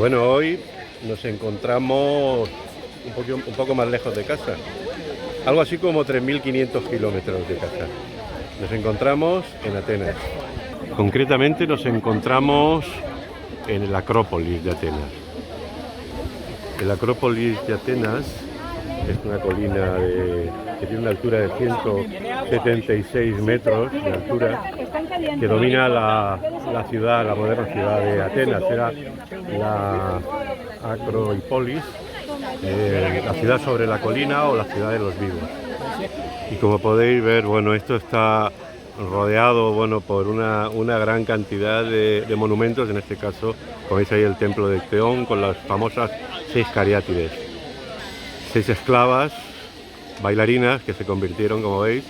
Bueno, hoy nos encontramos un poco más lejos de casa, algo así como 3.500 kilómetros de casa. Nos encontramos en Atenas. Concretamente nos encontramos en el Acrópolis de Atenas. El Acrópolis de Atenas es una colina que tiene una altura de 176 metros de altura, que domina la ciudad, la moderna ciudad de Atenas. Era la Acrópolis, la ciudad sobre la colina o la ciudad de los vivos. Y como podéis ver, bueno, esto está rodeado, bueno, por una gran cantidad de monumentos. En este caso, como veis ahí, el templo de Teón con las famosas 6 cariátides, 6 esclavas bailarinas que se convirtieron, como veis,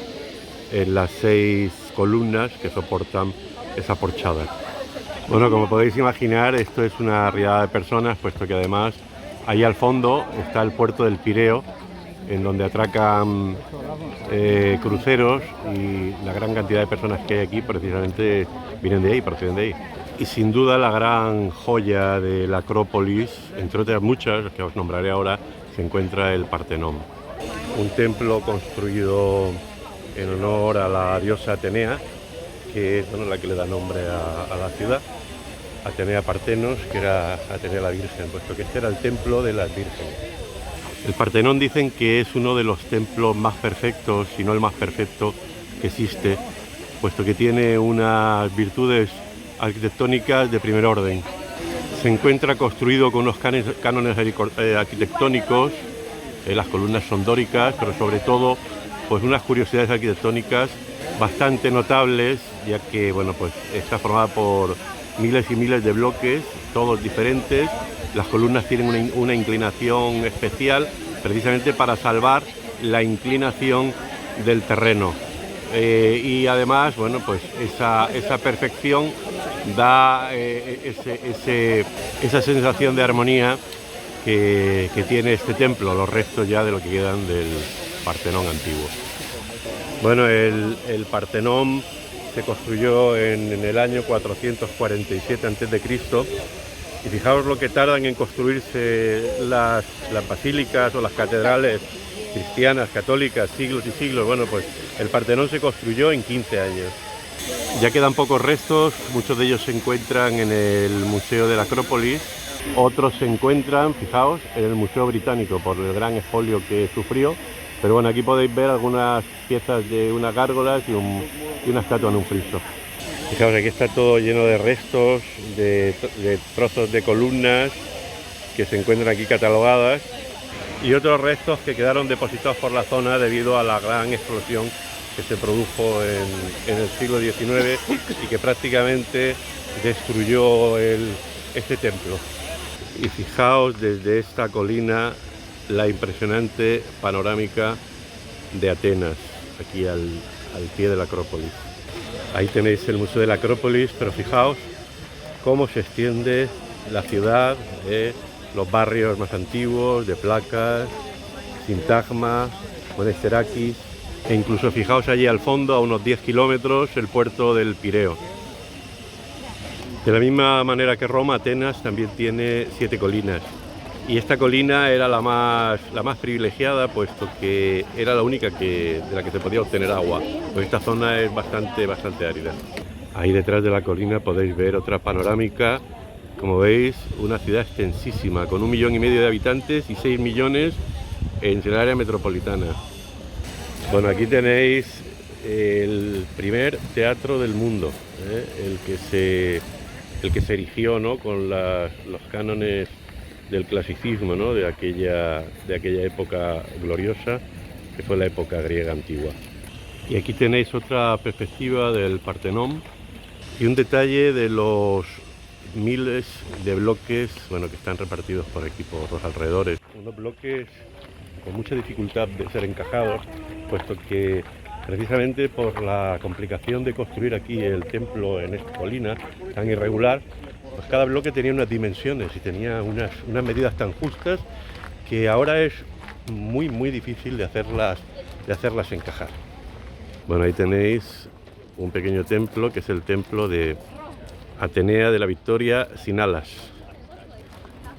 en las 6 columnas que soportan esa porchada. Bueno, como podéis imaginar, esto es una riada de personas, puesto que además ahí al fondo está el puerto del Pireo, en donde atracan cruceros, y la gran cantidad de personas que hay aquí precisamente vienen de ahí, proceden de ahí. Y sin duda la gran joya de la Acrópolis, entre otras muchas que os nombraré ahora, se encuentra el Partenón, un templo construido en honor a la diosa Atenea, que es, bueno, la que le da nombre a la ciudad, Atenea Partenos, que era Atenea la Virgen, puesto que este era el templo de las vírgenes. El Partenón dicen que es uno de los templos más perfectos, si no el más perfecto que existe, puesto que tiene unas virtudes arquitectónicas de primer orden. Se encuentra construido con unos cánones arquitectónicos, las columnas son dóricas, pero sobre todo pues unas curiosidades arquitectónicas bastante notables, ya que bueno, pues está formada por miles y miles de bloques, todos diferentes. Las columnas tienen una inclinación especial, precisamente para salvar la inclinación del terreno. Y además, bueno, pues esa perfección da esa sensación de armonía que tiene este templo, los restos ya de lo que quedan del Partenón antiguo. Bueno, el Partenón se construyó en el año 447 a.C. y fijaos lo que tardan en construirse las basílicas o las catedrales cristianas, católicas, siglos y siglos. Bueno, pues el Partenón se construyó en 15 años. Ya quedan pocos restos, muchos de ellos se encuentran en el Museo de la Acrópolis, otros se encuentran, fijaos, en el Museo Británico por el gran expolio que sufrió. Pero bueno, aquí podéis ver algunas piezas de unas gárgolas y una estatua en un friso. Fijaos, aquí está todo lleno de restos, de trozos de columnas que se encuentran aquí catalogadas, y otros restos que quedaron depositados por la zona debido a la gran explosión que se produjo en el siglo XIX y que prácticamente destruyó este templo. Y fijaos desde esta colina la impresionante panorámica de Atenas, aquí al pie de la Acrópolis. Ahí tenéis el Museo de la Acrópolis, pero fijaos cómo se extiende la ciudad, los barrios más antiguos, de Placas, Sintagma, Monesterakis, e incluso fijaos allí al fondo, a unos 10 kilómetros, el puerto del Pireo. De la misma manera que Roma, Atenas también tiene 7 colinas. Y esta colina era la más privilegiada, puesto que era la única de la que se podía obtener agua, pues esta zona es bastante árida. Ahí detrás de la colina podéis ver otra panorámica. Como veis, una ciudad extensísima, con 1,5 millones de habitantes y 6 millones en el área metropolitana. Bueno, aquí tenéis el primer teatro del mundo, el que se erigió, ¿no?, con los cánones del clasicismo, ¿no?, de aquella época gloriosa, que fue la época griega antigua. Y aquí tenéis otra perspectiva del Partenón y un detalle de los miles de bloques, bueno, que están repartidos por aquí, por los alrededores. Unos bloques con mucha dificultad de ser encajados, puesto que precisamente por la complicación de construir aquí el templo en esta colina tan irregular, pues cada bloque tenía unas dimensiones y tenía unas medidas tan justas que ahora es muy difícil de hacerlas encajar. Bueno, ahí tenéis un pequeño templo, que es el templo de Atenea de la Victoria sin alas.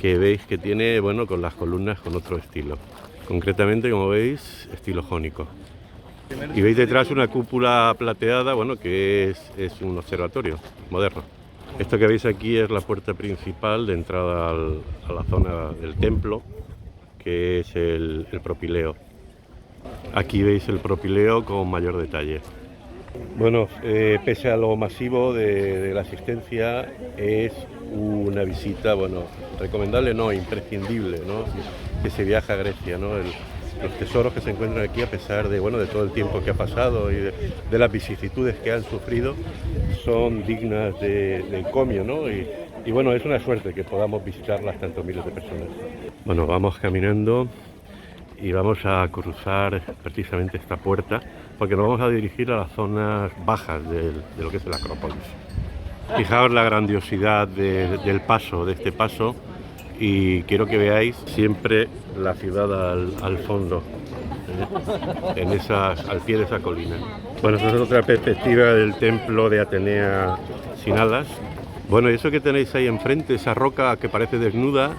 que veis que tiene, bueno, con las columnas con otro estilo. Concretamente, como veis, estilo jónico. Y veis detrás una cúpula plateada, bueno, que es un observatorio moderno. Esto que veis aquí es la puerta principal de entrada a la zona del templo, que es el propileo. Aquí veis el propileo con mayor detalle. Bueno, pese a lo masivo de la asistencia, es una visita, bueno, recomendable, no, imprescindible, ¿no? Que se viaja a Grecia, ¿no? Los tesoros que se encuentran aquí, a pesar de, bueno, de todo el tiempo que ha pasado y de las vicisitudes que han sufrido, son dignas de encomio, ¿no? Y bueno, es una suerte que podamos visitarlas tantos miles de personas. Bueno, vamos caminando y vamos a cruzar precisamente esta puerta, porque nos vamos a dirigir a las zonas bajas de lo que es la Acrópolis. Fijaos la grandiosidad del paso, de este paso, y quiero que veáis siempre la ciudad al fondo, al pie de esa colina. Bueno, esta es otra perspectiva del templo de Atenea sin alas. Bueno, y eso que tenéis ahí enfrente, esa roca que parece desnuda,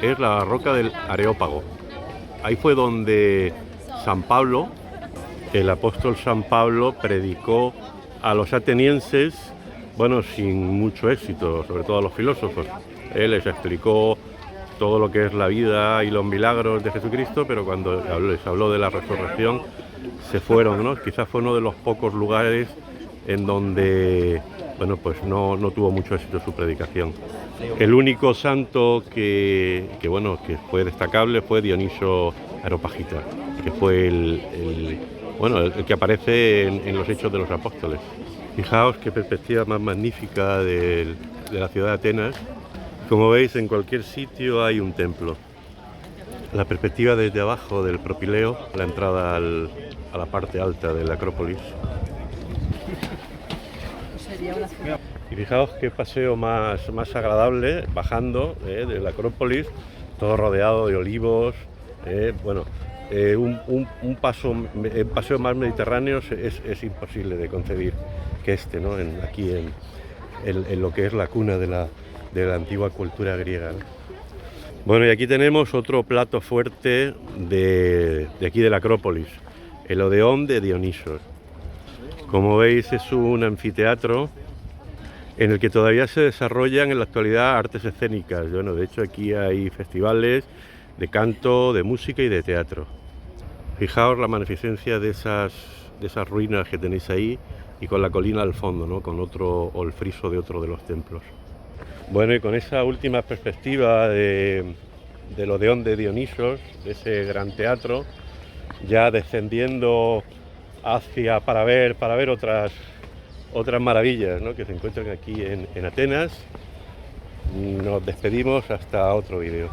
es la roca del Areópago. Ahí fue donde San Pablo, el apóstol San Pablo, predicó a los atenienses, bueno, sin mucho éxito, sobre todo a los filósofos. Él les explicó todo lo que es la vida y los milagros de Jesucristo, pero cuando les habló de la resurrección, se fueron, ¿no? Quizás fue uno de los pocos lugares en donde, bueno, pues no tuvo mucho éxito su predicación. El único santo que fue destacable fue Dioniso Areopagita, que fue el que aparece en los Hechos de los Apóstoles. Fijaos qué perspectiva más magnífica de la ciudad de Atenas. Como veis, en cualquier sitio hay un templo. La perspectiva desde abajo del propileo, la entrada a la parte alta de la Acrópolis. Y fijaos qué paseo más agradable, bajando de la Acrópolis, todo rodeado de olivos. Un paseo más mediterráneo es imposible de concebir que este, ¿no? Aquí en lo que es la cuna de la antigua cultura griega, ¿no? Bueno, y aquí tenemos otro plato fuerte de aquí de la Acrópolis, el Odeón de Dionisos. Como veis, es un anfiteatro en el que todavía se desarrollan en la actualidad artes escénicas. Bueno, de hecho aquí hay festivales de canto, de música y de teatro. Fijaos la magnificencia de esas ruinas que tenéis ahí, y con la colina al fondo, ¿no? Con el friso de otro de los templos. Bueno, y con esa última perspectiva del Odeón de Dionisos, de ese gran teatro, ya descendiendo para ver otras maravillas, ¿no? Que se encuentran aquí en Atenas, nos despedimos hasta otro vídeo.